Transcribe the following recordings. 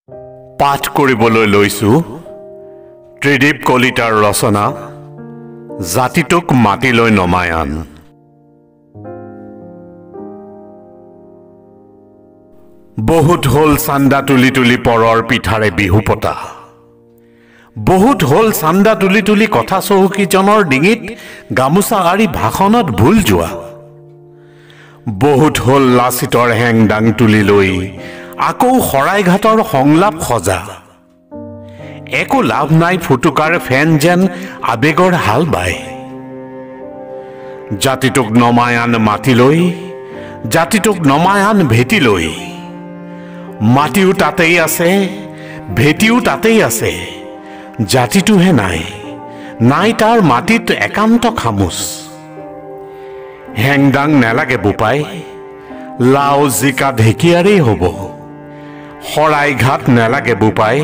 পাঠ কৰিবলৈ লৈছো ত্ৰিদীপ কলিতাৰ ৰচনা জাতিটোক মাটিলৈ নমাই আন। বহুত হল চান্দা তুলি তুলি পৰৰ পিঠাৰে বিহু পতা, বহুত হল চান্দা তুলি তুলি কথা চৌকীজনৰ ডিঙিত গামোচা আৰি ভাষণত ভুল যোৱা, বহুত হল লাচিতৰ হেংদাং তুলি লৈ আকৌ শৰাইঘাটৰ সংলাপ সজা, একো লাভ নাই ফুটুকাৰ ফেন যেন আবেগৰ হাল বাই। জাতিটোক নমাই আন মাটিলৈ, জাতিটোক নমাই আন ভেটিলৈ, মাটিও তাতেই আছে ভেটিও তাতেই আছে, জাতিটোহে নাই, নাই তাৰ মাটিত একান্ত খামোচ। হেংদাং নেলাগে বোপাই, লাও জিকা ঢেকীয়াৰেই হ'ব, শৰাইঘাট নেলাগে বোপাই,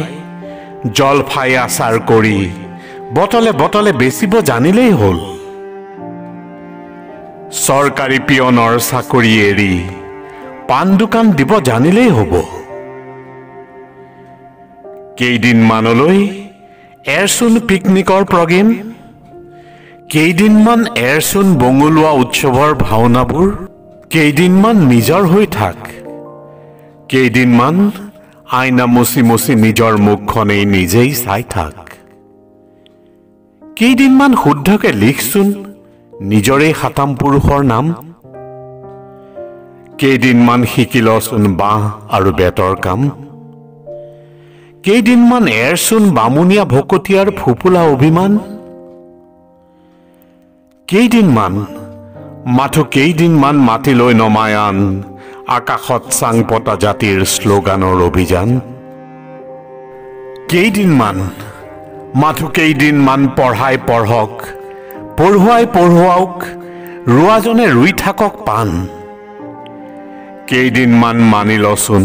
জলফাই আচাৰ কৰি বটলে বটলে বেচিব জানিলেই হ'ল। চৰকাৰী পিয়নৰ চাকৰি এৰি পাণ দোকান দিব জানিলেই হ'ব। কেইদিনমানলৈ এৰচোন পিকনিকৰ প্ৰগ্ৰেম, কেইদিনমান এৰচোন বঙলোৱা উৎসৱৰ ভাওনাবোৰ, কেইদিনমান নিজৰ হৈ থাক, কেইদিনমান আইনা মচি মচি নিজৰ মুখখনেই নিজেই চাই থাক, কেইদিনমান শুদ্ধকে লিখচোন নিজৰেই সাতাম পুৰুষৰ নাম, কেইদিনমান শিকিলচোন বাঁহ আৰু বেতৰ কাম, কেইদিনমান এৰচোন বামুণীয়া ভকতীয়াৰ ফুপুলা অভিমান, কেইদিনমান মাথো কেইদিনমান মাটিলৈ নমাই আন আকাশত চাং পতা জাতিৰ শ্লোগানৰ অভিযান, কেইদিনমান মাথো কেইদিনমান পঢ়াই পঢ়ক, পঢ়ুৱাই পঢ়ুৱাওক, ৰোৱাজনে ৰুই থাকক পাণ, কেইদিনমান মানি লচোন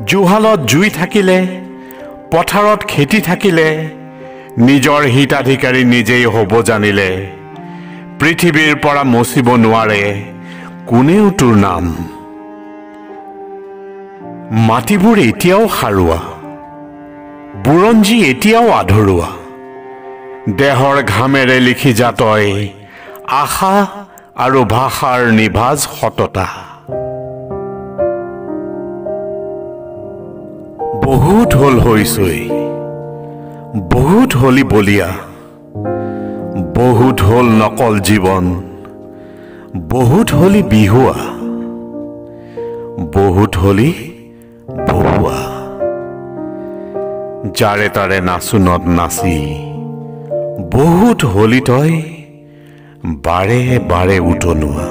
জুহালত জুই থাকিলে, পথাৰত খেতি থাকিলে, নিজৰ হিতাধিকাৰী নিজেই হ'ব জানিলে, পৃথিৱীৰ পৰা মচিব নোৱাৰে কোনেও তোৰ নাম। মাটিবোৰ এতিয়াও সাৰুৱা, বুৰঞ্জী এতিয়াও আধৰুৱা, দেহৰ ঘামেৰে লিখি যা তই আশা আৰু ভাষাৰ নিভাজ সততা। বহুত হল হৈছই, বহুত হলি বলিয়া, বহুত হল নকল জীৱন, বহুত হলি বিহুৱা, বহুত হলি বহুৱা, যাৰে তাৰে নাচোনত নাচি বহুত হলি তই বাৰে বাৰে উতনোৱা।